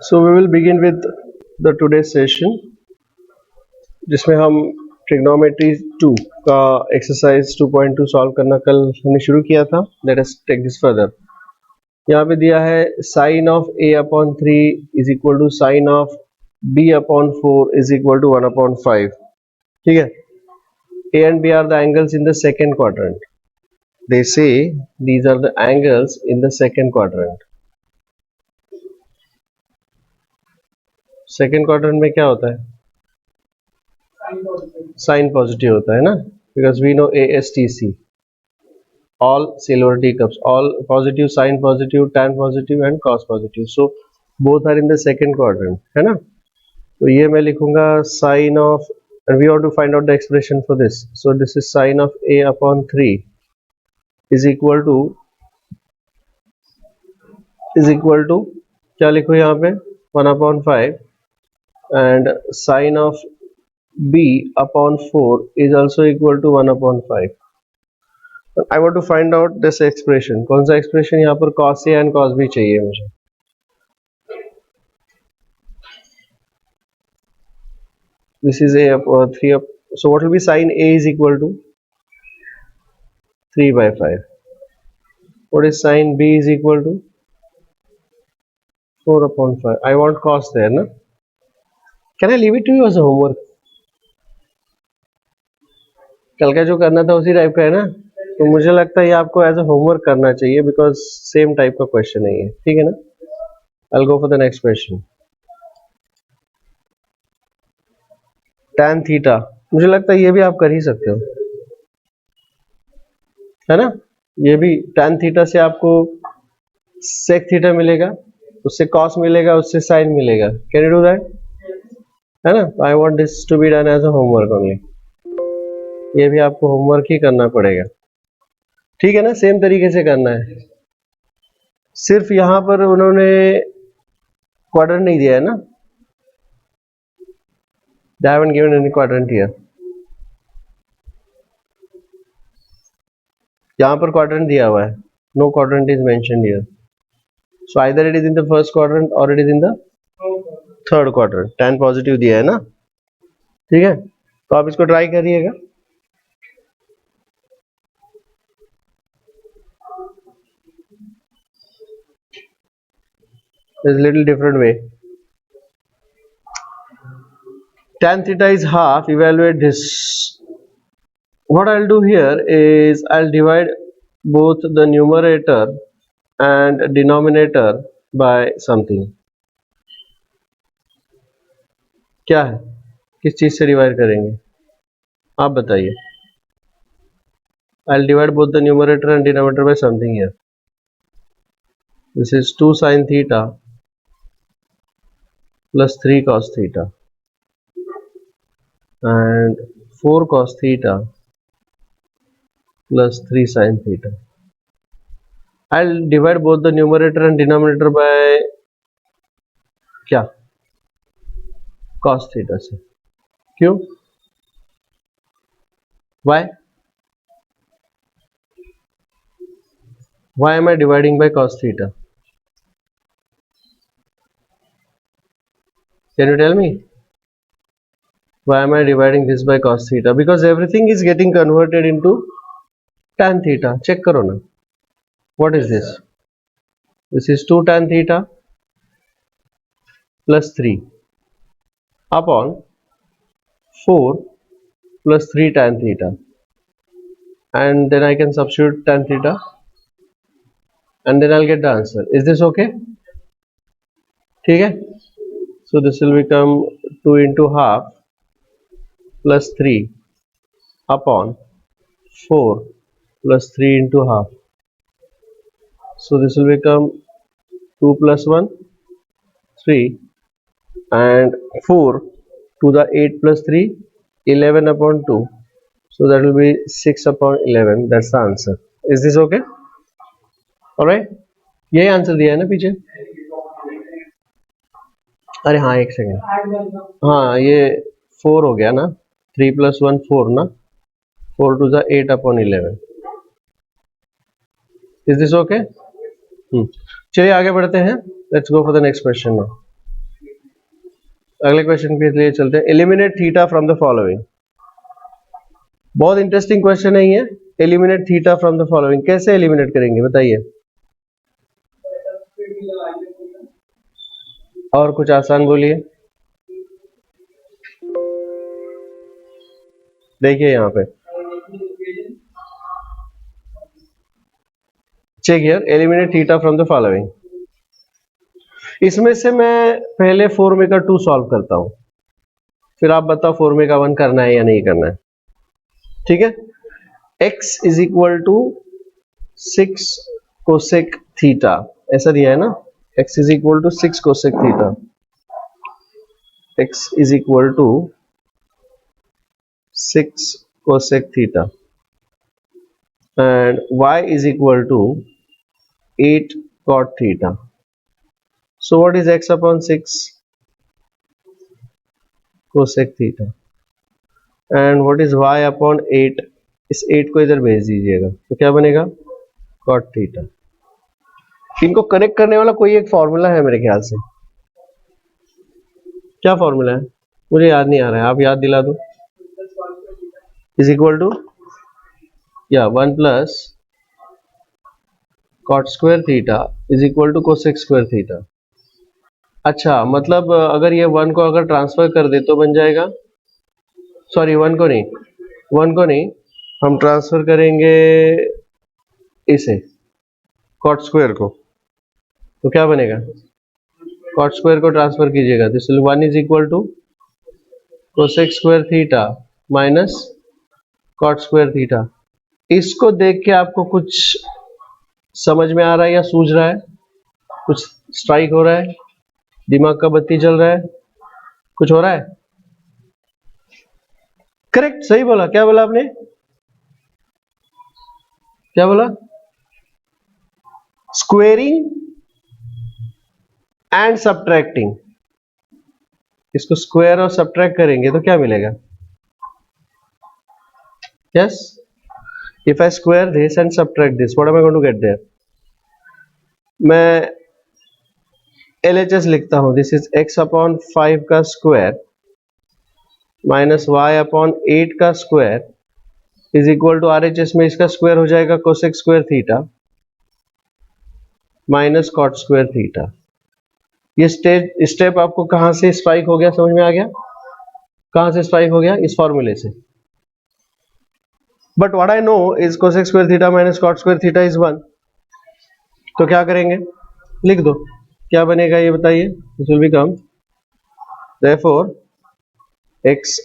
So we will begin with the today's session जिसमें हम trigonometry 2 का एक्सरसाइज 2.2 सॉल्व करना कल हमने शुरू किया था. Let us take this further. यहाँ पे दिया है sine of a upon 3 is equal to sine of b upon 4 is equal to 1 upon 5. ठीक है. a and b are the angles in the second quadrant. They say these are the angles in the second quadrant. Second quadrant में क्या होता है? Sine positive होता है ना, because we know ASTC, all silver tea cups, all positive, sine positive, tan positive and cos positive. So both are in the second quadrant, है ना. तो ये मैं लिखूंगा sine of, and we want to find out the expression for this. So this is sine of a upon 3 is equal to क्या लिखो यहाँ पे 1 upon 5 and sine of b upon 4 is also equal to 1 upon 5. I want to find out this expression. कौन सा expression यहाँ पर cos a and cos b चाहिए मुझे. This is a upon 3 up. So what will be sin a is equal to 3 by 5. What is sin b is equal to 4 upon 5. I want cos there, na? Can I leave it to you as a homework? कल का जो करना था उसी type का है ना, तो मुझे लगता है ये आपको एज अ होमवर्क करना चाहिए बिकॉज सेम टाइप का क्वेश्चन है ये. ठीक है ना. I will go for the next question. tan theta, मुझे लगता है ये भी आप कर ही सकते हो, है ना. ये भी tan थीटा से आपको sec थीटा मिलेगा, उससे cos मिलेगा, उससे sin मिलेगा. कैन यू डू दैट, है ना. I want this to be done as a homework only. ये भी आपको होमवर्क ही करना पड़ेगा. ठीक है ना. सेम तरीके से करना है. सिर्फ यहां पर उन्होंने क्वाड्रेंट नहीं दिया है ना. They haven't given any quadrant here. यहाँ पर क्वाड्रेंट दिया हुआ है. No quadrant is mentioned here. So either it is in the first quadrant or it is in the third quadrant. tan positive दिया है ना. ठीक है. तो आप इसको ट्राई करिएगा. There's a little different way. Tan theta is half. Evaluate this. What I'll do here is I'll divide both the numerator and denominator by something. क्या है, किस चीज से डिवाइड करेंगे आप बताइए. I'll divide both the numerator and denominator by something here. This is 2 sin theta plus 3 cos theta and 4 cos theta plus 3 sin theta. I'll divide both the numerator and denominator by क्या, cos theta से. क्यों, why am I dividing by cos theta? Can you tell me why am I dividing this by cos theta? Because everything is getting converted into tan theta. Check करो ना. What is this? This is 2 tan theta plus 3 upon 4 plus 3 tan theta, and then I can substitute tan theta and then I'll get the answer. Is this okay? ठीक है. So this will become 2 into half plus 3 upon 4 plus 3 into half. So this will become 2 plus 1 3 and 4 to the 8 plus 3 11 upon 2. So that will be 6 upon 11. That's the answer. Is this okay? Alright. यही answer दिया है ना पीछे. अरे हाँ एक second. हाँ ये 4 हो गया ना. 3 plus 1 4 ना. 4 to the 8 upon 11. Is this okay? चलिए आगे बढ़ते हैं. Let's go for the next question now. अगले क्वेश्चन के लिए चलते हैं। Eliminate theta from the following. बहुत इंटरेस्टिंग क्वेश्चन है ये। Eliminate theta from the following, कैसे एलिमिनेट करेंगे बताइए। और कुछ आसान बोलिए। देखिए यहाँ पे check here, eliminate theta from the following. इसमें से मैं पहले फॉर्मूला 2 सॉल्व करता हूं, फिर आप बताओ फॉर्मूला 1 करना है या नहीं करना है। ठीक है। x is equal to 6 cosec theta, ऐसा दिया है ना। x is equal to 6 cosec theta, x is equal to 6 cosec theta and y is equal to 8 cot theta. So what is x upon 6 cosec theta and what is y upon 8? इस 8 को इधर भेज दीजिएगा तो क्या बनेगा cot theta। इनको connect करने वाला कोई एक फॉर्मूला है मेरे ख्याल से। क्या फॉर्मूला है मुझे याद नहीं आ रहा है, आप याद दिला दो। इज इक्वल टू या 1 plus cot square theta is equal to cosec square theta. अच्छा, मतलब अगर ये 1 को अगर ट्रांसफर कर दे तो बन जाएगा, सॉरी 1 को नहीं, हम ट्रांसफर करेंगे इसे cot स्क्वायर को, तो क्या बनेगा cot स्क्वायर को ट्रांसफर कीजिएगा तो इसलिए 1 is equal to cosec square theta minus cot square theta. इसको देख के आपको कुछ समझ में आ रहा है या सूझ रहा है, कुछ स्ट्राइक हो रहा है, दिमाग का बत्ती जल रहा है, कुछ हो रहा है। करेक्ट, सही बोला। क्या बोला आपने, क्या बोला, स्क्वेयरिंग एंड सब्ट्रैक्टिंग। इसको स्क्वायर और सब्ट्रैक्ट करेंगे तो क्या मिलेगा। Yes, if I square this and subtract this, what am I going to get there. मैं LHS लिखता हूं, दिस इज x अपॉन 5 का स्क्वायर माइनस y अपॉन 8 का square is equal to RHS में इसका स्क्वायर हो जाएगा cosec square theta minus cot square theta. ये स्टेप आपको कहां से स्ट्राइक हो गया, समझ में आ गया, कहां से स्ट्राइक हो गया, इस फॉर्मूले से। But what I know is cosec square theta minus cot square theta is 1। तो क्या करेंगे, लिख दो, क्या बनेगा ये बताइए। This will become therefore x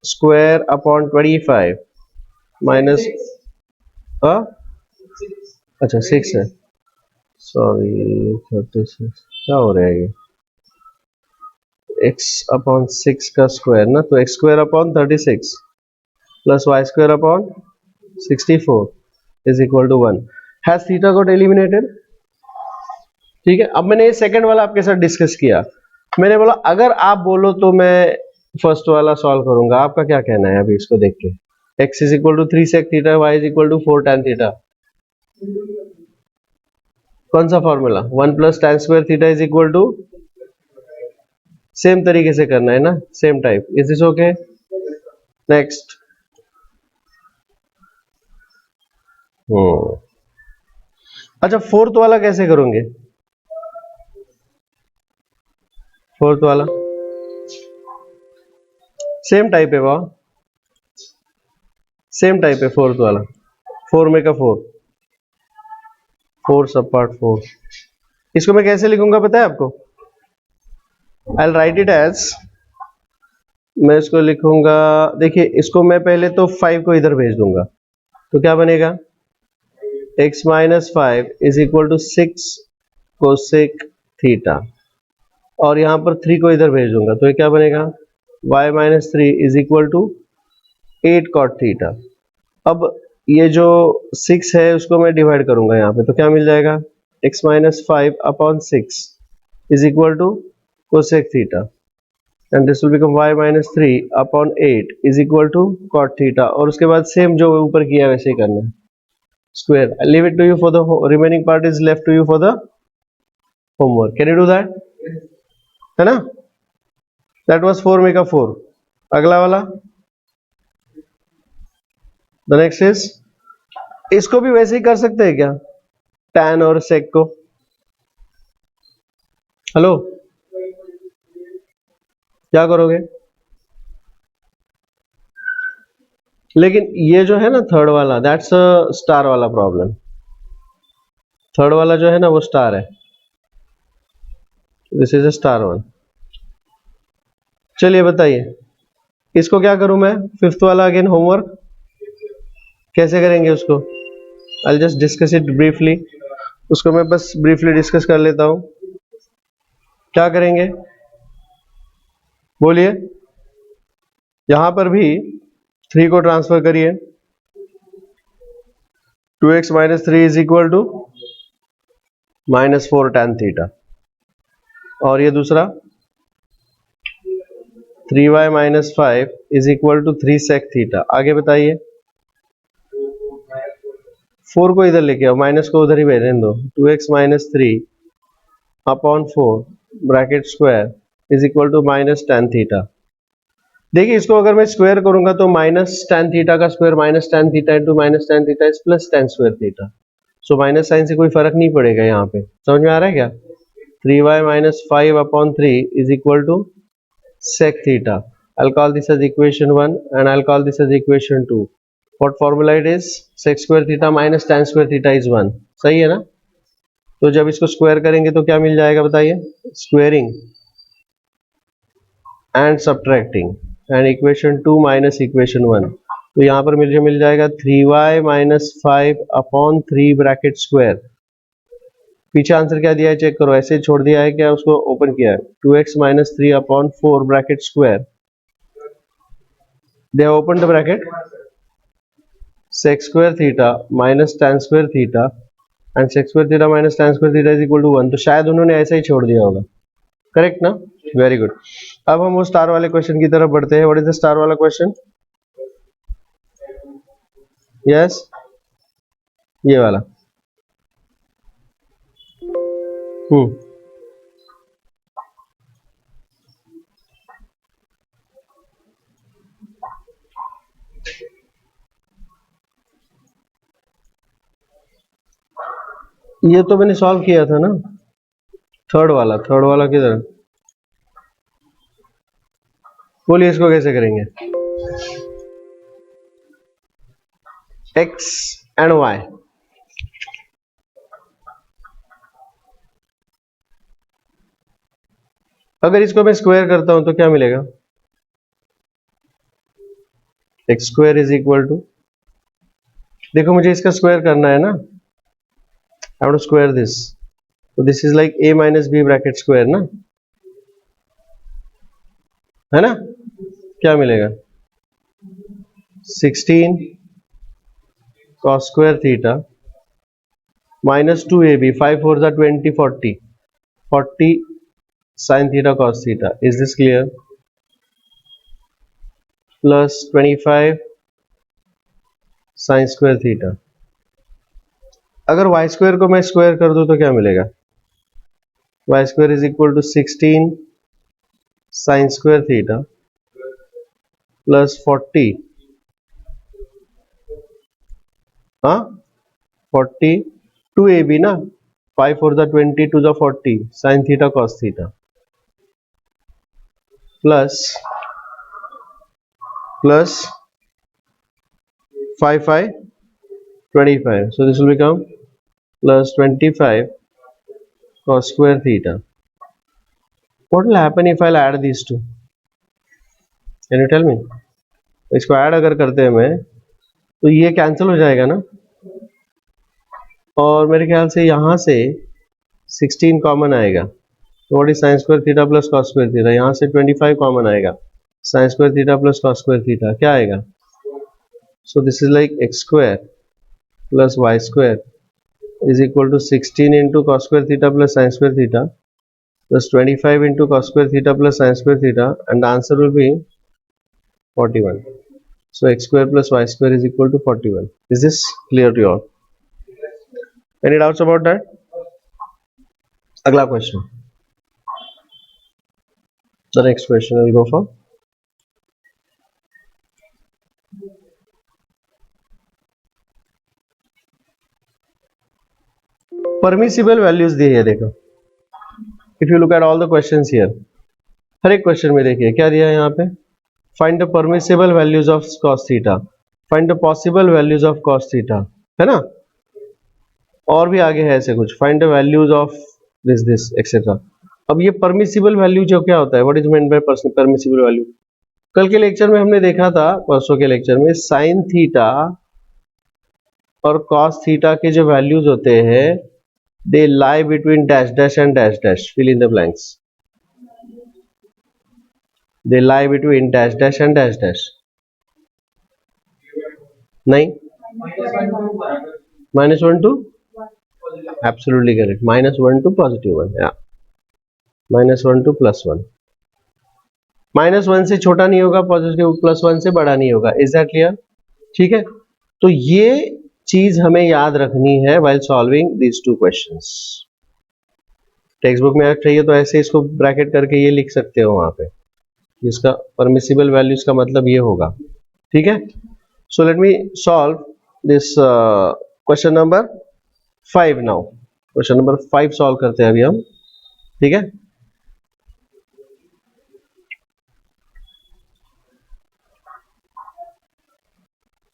square upon 25 minus अच्छा 6 है, सॉरी 36, क्या हो रहा है ये, x अपॉन 6 का स्क्वायर ना, तो x square upon 36 plus y square upon 64 is equal to 1। Has theta got eliminated. ठीक है, अब मैंने ये सेकंड वाला आपके साथ डिस्कस किया। मैंने बोला अगर आप बोलो तो मैं फर्स्ट वाला सॉल्व करूंगा, आपका क्या कहना है अभी इसको देख के। x is equal to 3 sec theta, y is equal to 4 tan theta. कौन सा formula, 1 plus tan square theta is equal to, same तरीके से करना है ना, same type. Is this okay, next. अच्छा, फोर्थ वाला कैसे करोगे, फोर्थ वाला सेम टाइप है, वाह सेम टाइप है फोर्थ वाला। 4 में का 4 सब पार्ट 4। इसको मैं कैसे लिखूंगा पता है आपको, I will write it as, मैं इसको लिखूंगा, देखिए इसको मैं पहले तो 5 को इधर भेज दूंगा तो क्या बनेगा, x minus 5 is equal to 6 cosec theta, और यहां पर 3 को इधर भेज दूंगा तो ये क्या बनेगा, y minus 3 is equal to 8 cot theta. अब ये जो 6 है उसको मैं डिवाइड करूंगा यहाँ पे तो क्या मिल जाएगा, x minus 5 upon 6 is equal to cosec theta and this will become y minus 3 upon 8 is equal to cot theta, और उसके बाद सेम जो ऊपर किया वैसे ही करना है, square. I leave it to you for the remaining part is left to you for the homework. Can you do that, है ना। That was 4 mega 4. अगला वाला, द नेक्स्ट इज, इसको भी वैसे ही कर सकते हैं क्या, tan और sec को? हेलो, क्या करोगे? लेकिन ये जो है ना थर्ड वाला, दैट्स अ स्टार वाला प्रॉब्लम. थर्ड वाला जो है ना वो स्टार है. This is a star one. चलिए बताइए, इसको क्या करूं मैं? फिफ्थ वाला अगेन होमवर्क कैसे करेंगे उसको? I just discuss it briefly. उसको मैं बस ब्रीफली डिस्कस कर लेता हूं. क्या करेंगे बोलिए? यहां पर भी 3 को ट्रांसफर करिए. 2x minus 3 is equal to -4 tan theta. और ये दूसरा 3y minus 5 is equal to 3 sec theta. आगे बताइए. 4 को इधर लेके आओ, माइनस को उधर ही भेजने दो. 2x minus 3 upon 4 bracket square is equal to minus tan theta. देखिए इसको अगर मैं स्क्वायर करूंगा तो माइनस tan थीटा का square minus tan theta into minus tan theta is plus tan square theta. So minus sine से कोई फर्क नहीं पड़ेगा यहाँ पे. समझ में आ रहा है क्या? 3y minus 5 upon 3 is equal to sec theta. I'll call this as equation 1 and I'll call this as equation 2. What formula it is? Sec square theta minus tan square theta is 1. सही है ना? तो जब इसको square करेंगे तो क्या मिल जाएगा बताइए? Squaring and subtracting and equation 2 minus equation 1. तो यहाँ पर मुझे मिल जाएगा 3y minus 5 upon 3 bracket square. पीछे आंसर क्या दिया है चेक करो. ऐसे छोड़ दिया है क्या, उसको ओपन किया है? 2x minus 3 upon 4 bracket square. They have opened the bracket. Sec square theta minus tan square theta and sec square theta minus tan square theta is equal to 1. तो शायद उन्होंने ऐसा ही छोड़ दिया होगा. करेक्ट ना? Very good. अब हम वो स्टार वाले क्वेश्चन की तरफ बढ़ते हैं. व्हाट इज द स्टार वाला क्वेश्चन? यस, ये वाला. ये तो मैंने सॉल्व किया था ना. थर्ड वाला किधर? बोलिए इसको कैसे करेंगे? x and y. अगर इसको मैं स्क्वायर करता हूं तो क्या मिलेगा? X square is equal to, देखो मुझे इसका स्क्वायर करना है ना. I want to square this. तो this is like a minus B bracket square ना, है ना? क्या मिलेगा? 16 cos square theta minus 2ab 5 4 जा 20 40 sin theta cos theta. Is this clear? Plus 25 sin square theta. अगर y स्क्वायर को मैं स्क्वायर कर दूं तो क्या मिलेगा? y square is equal to 16 sin square theta plus 40, हाँ 40 2ab ना, 5 4 जा 20 2 जा 40 sin theta cos theta plus 5 5 25. So this will become plus 25 cos square theta. What will happen if I'll add these two? Can you tell me? इसको add अगर करते हैं मैं तो ये कैंसिल हो जाएगा ना, और मेरे ख्याल से यहाँ से 16 कॉमन आएगा. तो what is sin square theta plus cos square theta? यहाँ से 25 कॉमन आएगा. sin square theta plus cos square theta क्या आएगा? So this is like x square plus y square is equal to 16 into cos square theta plus sin square theta plus 25 into cos square theta plus sin square theta, and the answer will be 41. So x square plus y square is equal to 41. Is this clear to you all? Any doubts about that? अगला question. The next question will go for permissible values दी है। देखो, if you look at all the questions here, हर एक question में देखिए क्या दिया है यहाँ पे, find the permissible values of cos theta, find the possible values of cos theta, है ना, और भी आगे है ऐसे कुछ, find the values of this etc. अब ये परमिसिबल वैल्यू जो क्या होता है, what is meant by permissible value, कल के लेक्चर में हमने देखा था, परसों के लेक्चर में, साइन थीटा और कॉस थीटा के जो वैल्यूज होते हैं, they lie between dash dash and dash dash, fill in the blanks, they lie between dash dash and dash dash, नहीं, -1 to, एब्सोल्युटली करेक्ट, -1 to +1, या -1 to +1, -1 से छोटा नहीं होगा, +1 से बड़ा नहीं होगा, इज दैट क्लियर? ठीक है, तो ये चीज हमें याद रखनी है while solving these two questions. Text book में चाहिए तो ऐसे इसको ब्रैकेट करके ये लिख सकते हो वहां पे, इसका परमिसिबल वैल्यूज का मतलब ये होगा, ठीक है। So let me solve this question number 5 now, question number 5 solve करते हैं अभी हम, ठीक है।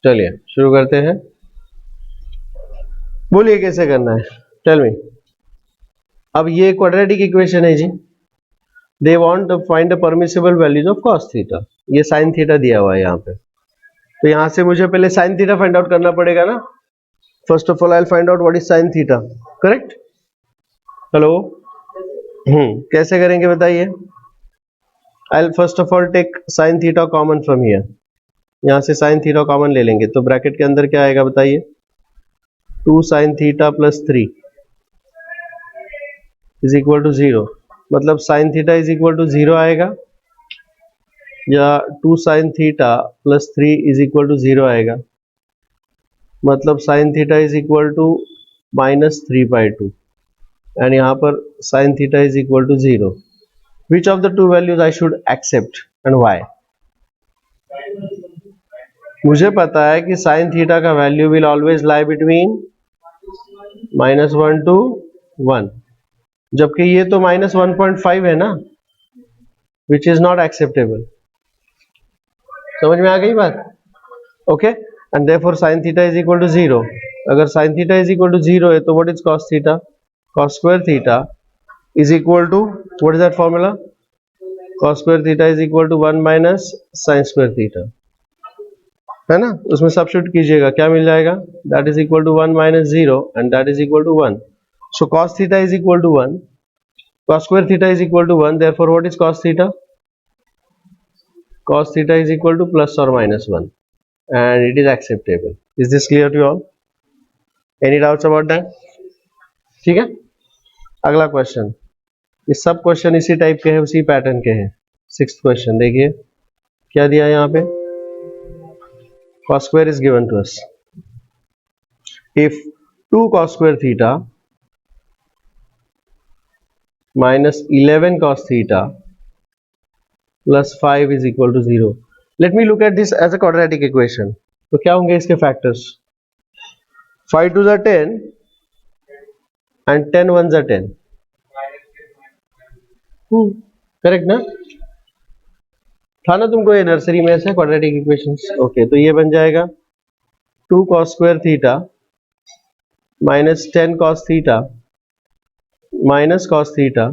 चलिए शुरू करते हैं, बोलिए कैसे करना है, टेल मी। अब ये क्वाड्रेटिक इक्वेशन है जी, they want to find the permissible values of cos theta, ये sin थीटा दिया हुआ है यहाँ पे, तो यहाँ से मुझे पहले sin थीटा फाइंड आउट करना पड़ेगा ना। First of all I will find out what is sin theta, correct? Hello, कैसे करेंगे बताइए? I will first of all take sin theta common from here, यहाँ से sin थीटा कॉमन ले लेंगे, तो ब्रैकेट के अंदर क्या आएगा बताइए, 2 sin theta plus 3 is equal to 0, मतलब sin theta is equal to 0 आएगा, या 2 sin theta plus 3 is equal to 0 आएगा, मतलब sin theta is equal to -3/2, and यहाँ पर sin theta is equal to 0। Which of the two values I should accept and why? मुझे पता है कि sin थीटा का value will always lie between -1 to 1, जबकि ये तो -1.5 है ना, विच इज नॉट एक्सेप्टेबल। समझ में आ गई बात? Okay, and therefore sin theta is equal to 0। अगर sin theta is equal to 0 है तो what is cos theta? cos square theta is equal to, what is that formula? cos square theta is equal to 1 minus sin square theta, है ना, उसमें substitute कीजिएगा, क्या मिल जाएगा? That is equal to 1 minus 0 and that is equal to 1। So cos theta is equal to 1, cos square theta is equal to 1, therefore what is cos theta? cos theta is equal to plus or minus 1 and it is acceptable. Is this clear to you all? Any doubts about that? ठीक है, अगला question, ये सब question इसी type के हैं, उसी pattern के हैं। 6th क्वेश्चन देखिए क्या दिया है यहाँ पे, cos square is given to us. If 2 cos square theta minus 11 cos theta plus 5 is equal to 0. Let me look at this as a quadratic equation. तो क्या होंगे इसके factors? 5 2s are 10 and 10 1s are 10. Correct ना? था ना तुमको ये nursery में ऐसे क्वाड्रेटिक इक्वेशंस? ओके, तो ये बन जाएगा 2 cos square theta minus 10 cos theta minus cos theta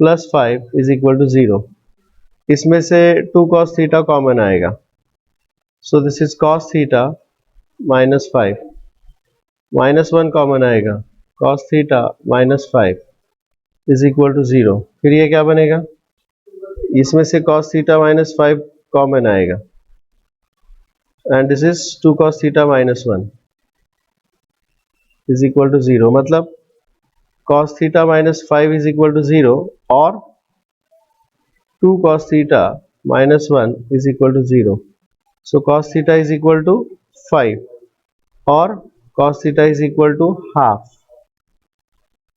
plus 5 is equal to 0. इसमें से 2 cos थीटा कॉमन आएगा, so this is cos theta minus 5, -1 common आएगा, cos theta minus 5 is equal to 0। फिर ये क्या बनेगा, इसमें से cos थीटा माइनस 5 कॉमन आएगा and this is 2 cos theta minus 1 is equal to 0, मतलब cos theta minus 5 is equal to 0 और 2 cos theta minus 1 is equal to 0. So cos theta is equal to 5 or cos theta is equal to half.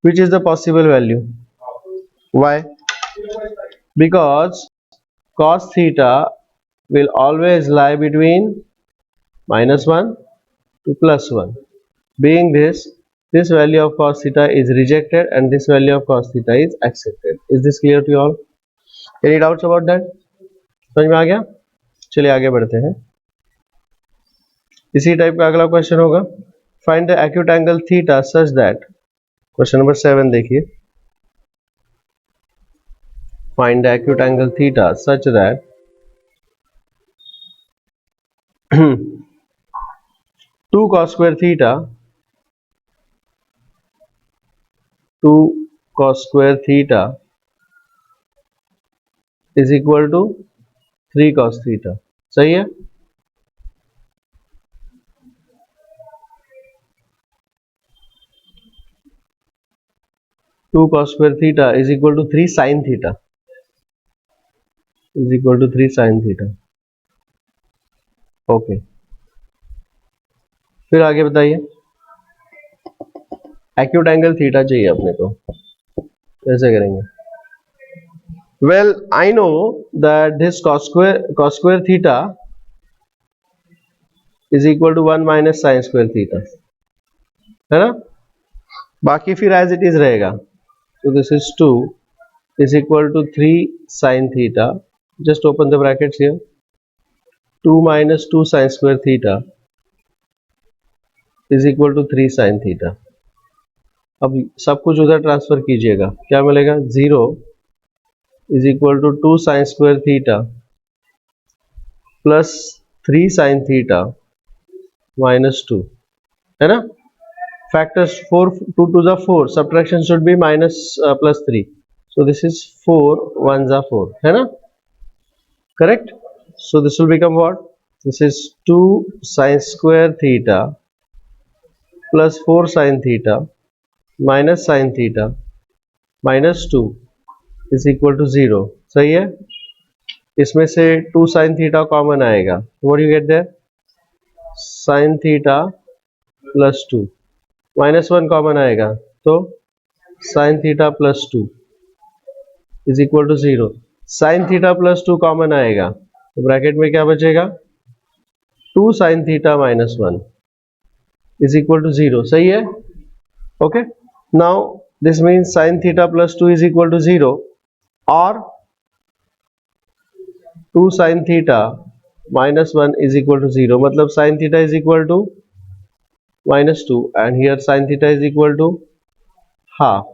Which is the possible value? Why? because cos theta will always lie between -1 to +1. Being this value of cos theta is rejected and this value of cos theta is accepted. Is this clear to you all? Any doubts about that? समझ में आ गया? चलिए आगे बढ़ते हैं. इसी type का अगला क्वेश्चन होगा. Find the acute angle theta such that, question number 7 देखिए. Find the acute angle theta such that 2 cos square theta 2 cos square theta is equal to 3 cos theta. सही है? Two cos square theta is equal to 3 sin theta is equal to 3 sin theta. Okay, फिर आगे बताइए. Acute angle theta चाहिए अपने को, कैसे करेंगे? Well I know that this cos square theta is equal to 1 minus sin square theta, है ना? बाकी फिर एज इट इज रहेगा. So this is 2 is equal to 3 sin theta. Just open the brackets here. 2 minus 2 sin square theta is equal to 3 sin theta. अब सब कुछ उधर transfer कीजिएगा, क्या मिलेगा? 0 is equal to 2 sin square theta plus 3 sin theta minus 2, है ना? Factors 4 2 to the 4, subtraction should be minus plus 3. So this is 4 1s are 4, है ना? Correct? So this will become what? This is 2 sin square theta plus 4 sin theta minus sin theta minus 2 is equal to 0. सही है? इसमें से 2 sin theta common आएगा. What do you get there? Sin theta plus 2. Minus 1 common आएगा तो sin theta plus 2 is equal to 0. sin theta plus 2 common आएगा तो bracket में क्या बचेगा? 2 sin theta minus 1 is equal to 0. सही है? Okay, now this means sin theta plus 2 is equal to 0 और 2 sin theta minus 1 is equal to 0. मतलब sin theta is equal to minus 2 and here sin theta is equal to half.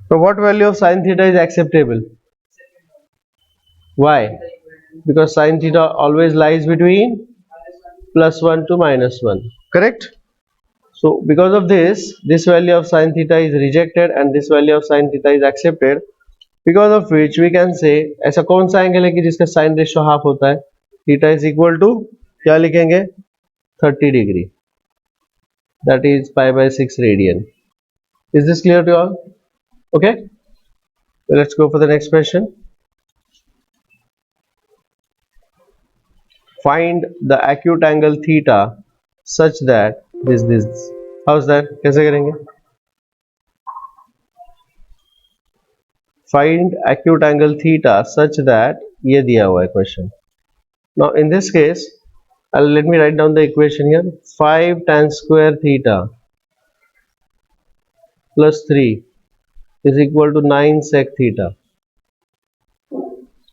So what value of sin theta is acceptable? Why? Because sin theta always lies between plus 1 to minus 1. Correct? So because of this value of sin theta is rejected and this value of sin theta is accepted, because of which we can say ऐसा कौन सा angle है कि जिसका sin ratio half होता है? Theta is equal to क्या लिखेंगे? 30 degree. That is pi by 6 radian. Is this clear to all? Okay, let's go for the next question. Find the acute angle theta such that this. How's that? कैसे करेंगे? Find acute angle theta such that ये दिया हुआ है question. Now in this case, let me write down the equation here. 5 tan square theta plus 3 is equal to 9 sec theta.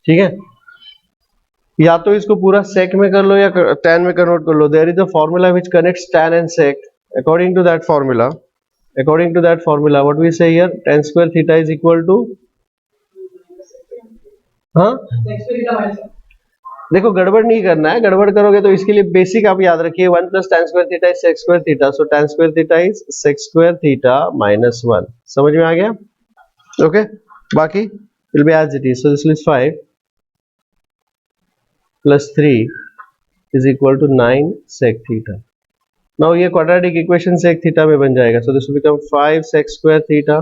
ठीक है? या तो इसको पूरा sec में कर लो या tan में कन्वर्ट कर लो. There is a formula which connects tan and sec. According to that formula, what we say here, tan square theta is equal to देखो गड़बड़ नहीं करना है. गड़बड़ करोगे तो इसके लिए बेसिक आप याद रखिए. 1 plus tan square theta is sec square theta. So tan square theta is sec square theta minus 1. समझ में आ गया? ओके, बाकी will be as it is. So this is 5 plus 3 is equal to 9 sec theta. Now ये quadratic equation sec theta में बन जाएगा. So this will become 5 sec square theta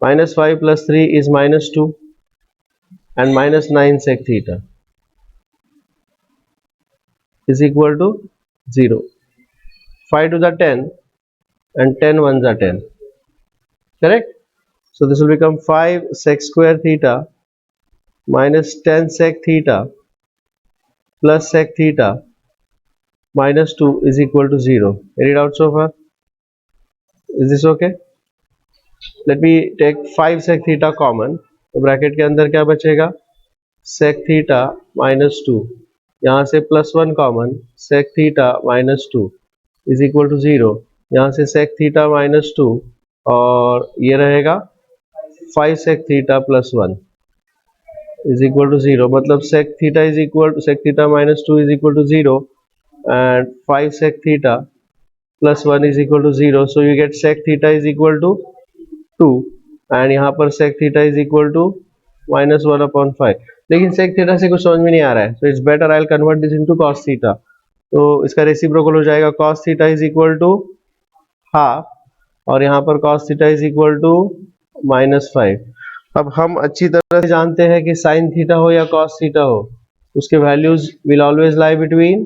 minus 5 plus 3 is minus 2 and minus 9 sec theta is equal to 0. 5 to the 10 and 10 ones are 10. Correct? So this will become 5 sec square theta minus 10 sec theta plus sec theta minus 2 is equal to 0. Any doubt so far? Is this okay? Let me take 5 sec theta common. तो bracket के अंदर क्या बचेगा? sec theta minus 2. यहाँ से plus 1 common, sec theta minus 2 is equal to 0. यहाँ से sec theta minus 2 और ये रहेगा 5 sec theta plus 1 is equal to 0. मतलब sec theta is equal to sec theta minus 2 is equal to 0 and 5 sec theta plus 1 is equal to 0. So you get sec theta is equal to 2 and यहाँ पर sec theta is equal to minus 1 upon 5. लेकिन sec theta से कुछ समझ में नहीं आ रहा है. So it's better I'll convert this into cos theta. तो इसका रेसिप्रोकल हो जाएगा cos theta is equal to half और यहाँ पर cos theta is equal to minus 5. अब हम अच्छी तरह से जानते हैं कि sin theta हो या cos theta हो, उसके values will always lie between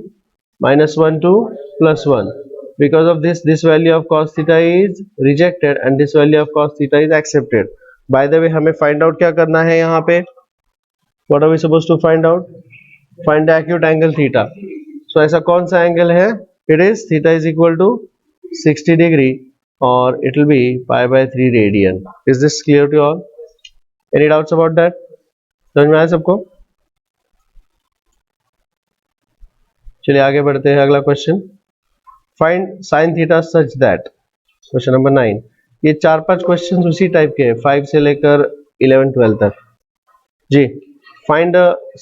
minus 1 to plus 1. Because of this value of cos theta is rejected and this value of cos theta is accepted. By the way, हमें find out क्या करना है यहाँ पे? What are we supposed to find out? Find the acute angle theta. So ऐसा कौन सा angle है? It is theta is equal to 60 degree और it will be pi by 3 radian. Is this clear to all? Any doubts about that? समझ में आया सबको? चलिए आगे बढ़ते हैं. अगला question, find sin theta such that. Question number 9. ये 4-5 क्वेश्चन उसी टाइप के हैं, 5 से लेकर 11-12 तक. जी, फाइंड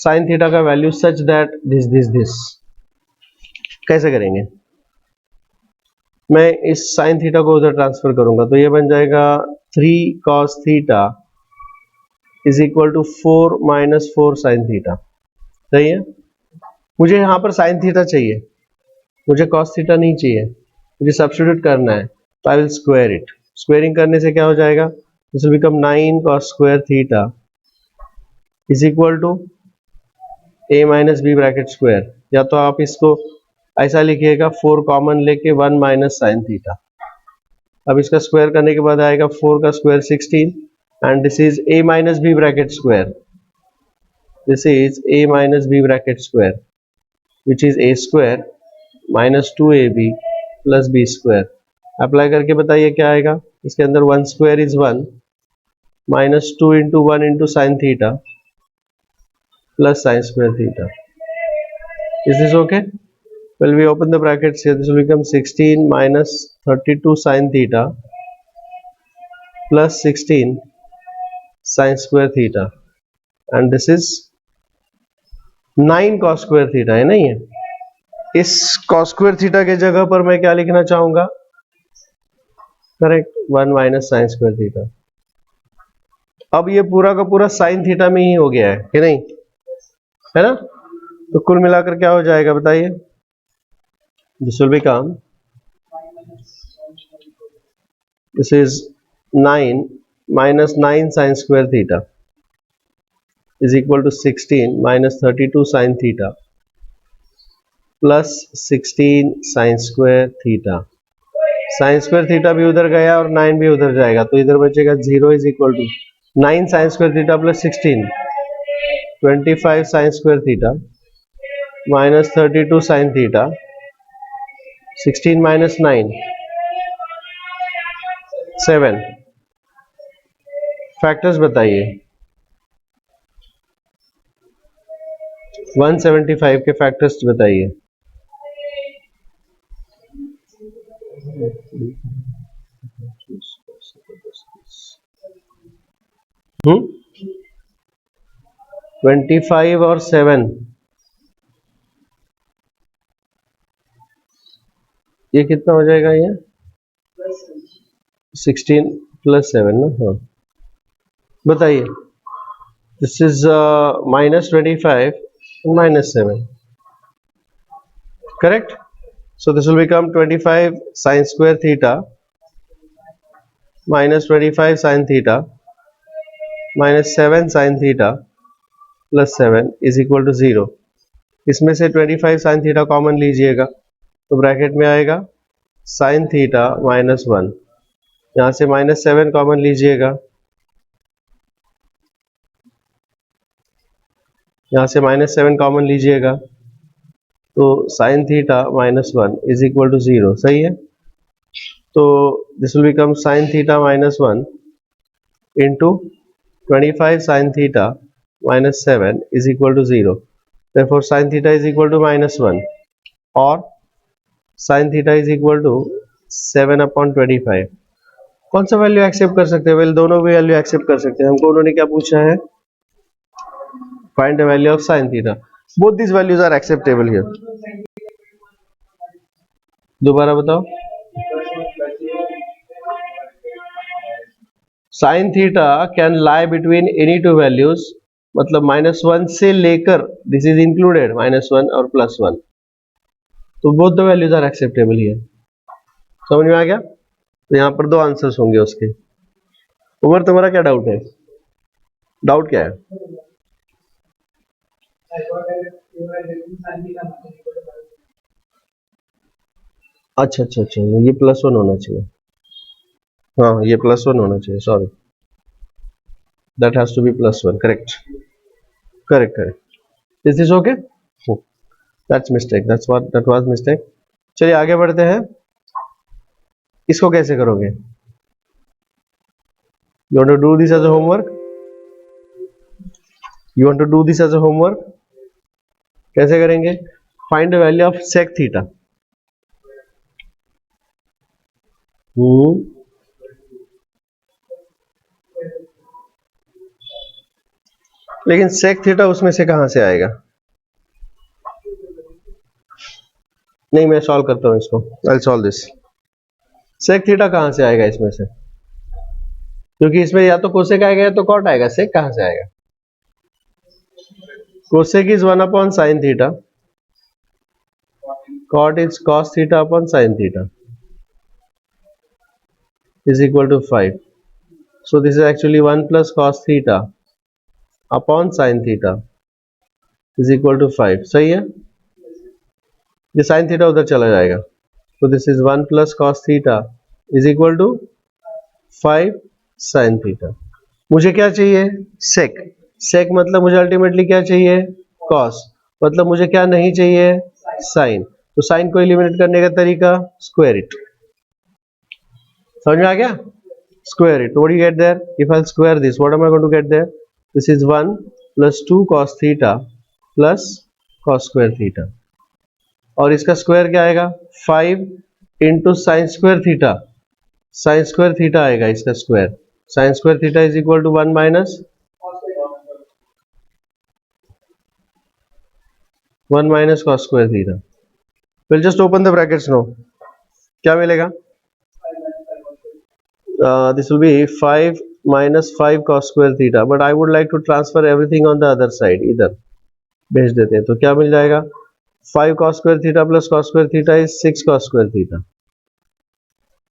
sin थीटा का वैल्यू सच दैट दिस. कैसे करेंगे? मैं इस sin थीटा को उधर ट्रांसफर करूंगा तो ये बन जाएगा 3 cos theta is equal to 4 minus 4 sin theta. सही है. मुझे यहाँ पर sin थीटा चाहिए, मुझे cos थीटा नहीं चाहिए, मुझे सब्स्टिट्यूट करना है. तो I will square it. Squaring करने से क्या हो जाएगा? This will become 9 cos square theta is equal to a minus B bracket square. या तो आप इसको ऐसा लिखिएगा 4 कॉमन लेके 1 माइनस साइन थीटा. अब इसका स्क्वायर करने के बाद आएगा 4 का square 16 and this is a minus B bracket square. This is a minus B bracket square which is a square minus 2ab plus b square. Apply करके बताइए क्या आएगा? इसके अंदर 1 square is 1 minus 2 into 1 into sin theta plus sin square theta. Is this okay? Well, we open the brackets here. This will become 16 minus 32 sin theta plus 16 sin square theta and this is 9 cos square theta है. नहीं है? इस cos square theta के जगह पर मैं क्या लिखना चाहूंगा? Correct, 1 minus sign square theta. अब ये पूरा का पूरा साइन थीटा में ही हो गया है कि नहीं? है ना? तो कुल मिलाकर क्या हो जाएगा बताइए? This will become, this is 9 minus 9 sign square theta is equal to 16 minus 32 sin theta plus 16 sin square theta. sin square theta भी उधर गया और 9 भी उधर जाएगा तो इधर बचेगा 0 is equal to 9 sin square theta plus 16 25 sin square theta minus 32 sin theta 16 minus 9 7. Factors बताइए. 175 के फैक्टर्स बताइए. हम्म, 25 और 7 ये कितना हो जाएगा? ये 16 प्लस 7 ना. हाँ बताइए. This is minus 25 minus 7. Correct? So this will become 25 sin square theta minus 25 sin theta minus 7 sin theta plus 7 is equal to 0. इसमें से 25 sin theta कॉमन लीजिएगा तो ब्रैकेट में आएगा sin theta minus 1. यहाँ से minus 7 कॉमन लीजिएगा यहाँ से -7 कॉमन लीजिएगा तो sine theta -1 is equal to 0, सही है। तो this will become sine theta -1 into 25 sin theta minus 7 is equal to 0. Therefore sin theta is equal to -1 और sin theta is equal to 7/25। कौन सा वैल्यू एक्सेप्ट कर सकते हैं? वेल दोनों वैल्यू एक्सेप्ट कर सकते हैं। हमको उन्होंने क्या पूछा है? Find the value of sin theta। Both this values are acceptable here. दोबारा बताओ। Sine theta can lie between any two values, मतलब -1 से लेकर, दिस इज इंक्लूडेड -1 और +1, तो both the values are acceptable here. समझ में आ गया? तो यहाँ पर दो आंसर्स होंगे उसके। उमर तुम्हारा क्या डाउट है? डाउट क्या है? अच्छा अच्छा अच्छा, ये +1 होना चाहिए। हाँ ये +1 होना चाहिए, sorry, that has to be +1। Correct correct correct. Is this okay? That's mistake, that was mistake. चलिए आगे बढ़ते हैं। इसको कैसे करोगे? You want to do this as a homework? You want to do this as a homework? कैसे करेंगे? Find the value of sec theta. लेकिन सेक थीटा उसमें से कहां से आएगा? नहीं, मैं सॉल्व करता हूं इसको। I solve this. Sec theta कहां से आएगा इसमें से? क्योंकि इसमें या तो कोसेक आएगा या तो कॉट आएगा। सेक कहां से आएगा? Cosec is 1/sin theta, cot is cos theta upon sin theta is equal to 5. So this is actually 1 plus cos theta upon sin theta is equal to 5. सही है? ये sin theta उधर चला जाएगा, तो this is 1 plus cos theta is equal to 5 sin theta। मुझे क्या चाहिए? sec। sec मतलब मुझे अल्टीमेटली क्या चाहिए? cos। मतलब मुझे क्या नहीं चाहिए? sin। तो sin को एलिमिनेट करने का तरीका स्क्वायर इट। समझ में आ गया? Square it. What do you get there? If I'll square this, what am I going to get there? This is 1 plus 2 cos theta plus cos square theta. और इसका square क्या आएगा? 5 into sine square theta. Sine square theta आएगा इसका स्क्वायर। Sine square theta is equal to 1 minus cos square theta. We'll just open the brackets now. क्या मिलेगा? This will be 5 minus 5 cos square theta, but I would like to transfer everything on the other side, इधर भेज देते हैं। तो क्या मिल जाएगा? 5 cos square theta plus cos square theta is 6 cos square theta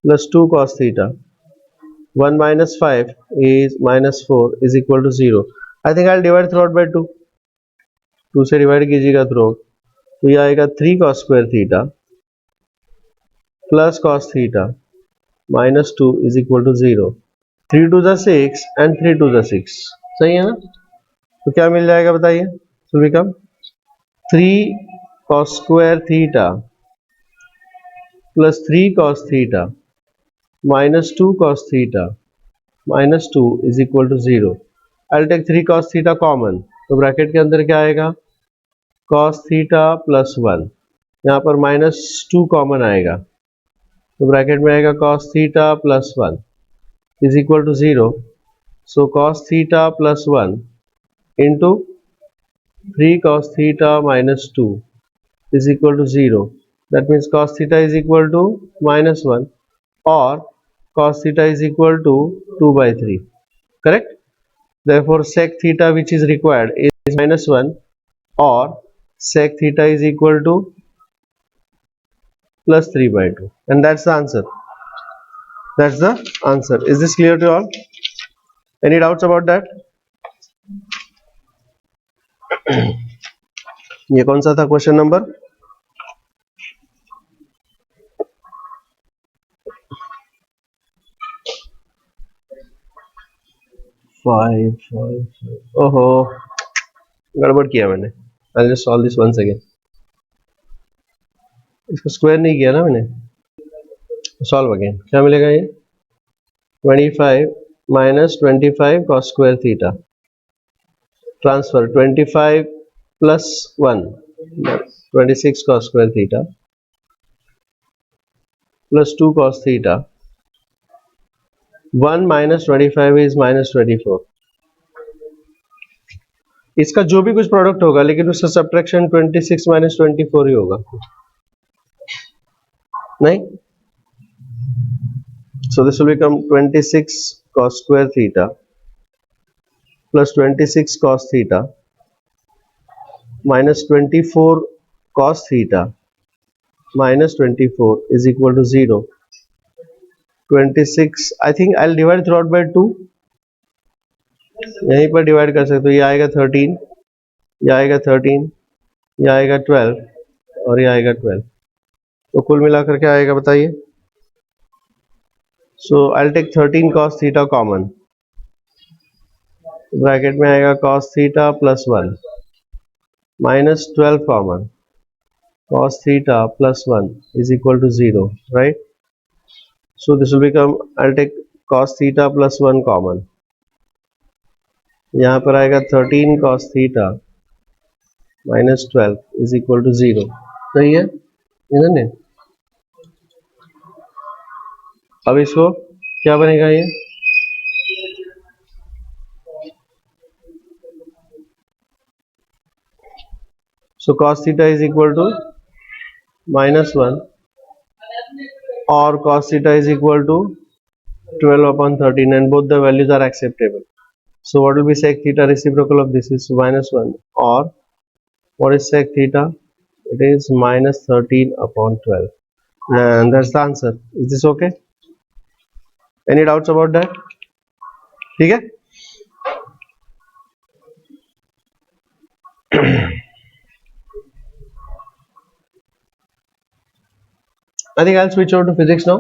plus 2 cos theta। 1 minus 5 is minus 4 is equal to 0। I think I'll divide throughout by 2। 2 से divide कीजिएगा थ्रू, तो ये आएगा 3 cos square theta plus cos theta minus 2 is equal to 0। 3 to the 6 and 3 to the 6, सही है ना? तो क्या मिल जाएगा बताइए? तो become 3 cos square theta plus 3 cos theta minus 2 cos theta minus 2 is equal to 0। I'll take 3 cos theta common, तो ब्रैकेट के अंदर क्या आएगा? cos theta plus 1। यहाँ पर minus 2 कॉमन आएगा, तो ब्रैकेट में आएगा cos theta plus 1 is equal to 0। So cos theta plus 1 into 3 cos theta minus 2 is equal to 0। That means cos theta is equal to -1 or cos theta is equal to 2/3। Correct? Therefore sec theta which is required is -1 or sec theta is equal to plus 3/2, and that's the answer। That's the answer। Is this clear to all? Any doubts about that? ये कौन सा था question number? 5। ओहो, गड़बड़ किया मैंने. I'll just solve this once again. इसको square नहीं किया ना मैंने. Solve again. क्या मिलेगा ये? 25 minus 25 cos square theta. Transfer 25 plus 1, 26 cos square theta plus 2 cos theta. 1 minus 25 is minus 24. इसका जो भी कुछ प्रोडक्ट होगा लेकिन उसका सब्ट्रैक्शन 26 minus 24 ही होगा, नहीं? So this will become 26 cos square theta plus 26 cos theta minus 24 cos theta minus 24 is equal to 0. 26, I think I'll divide throughout by 2. यहीं पर डिवाइड कर सकते हो. ये आएगा 13, ये आएगा 13, ये आएगा 12 और ये आएगा 12. तो कुल मिलाकर क्या आएगा बताइए? So I take 13 cos theta common. Bracket में आएगा cos theta plus 1 minus 12 common. cos theta plus 1 is equal to 0, right? So this will become, I'll take cos theta plus 1 common. यहाँ पर आएगा 13 cos theta minus 12 is equal to 0. सही है, isn't it? अब इसको क्या बनेगा ये? So cos theta is equal to minus 1 or cos theta is equal to 12 upon 13 and both the values are acceptable. So what will be sec theta reciprocal of this is minus 1, or what is sec theta? It is minus 13 upon 12. And that's the answer. Is this okay? Any doubts about that? ठीक है? I think I'll switch over to physics now.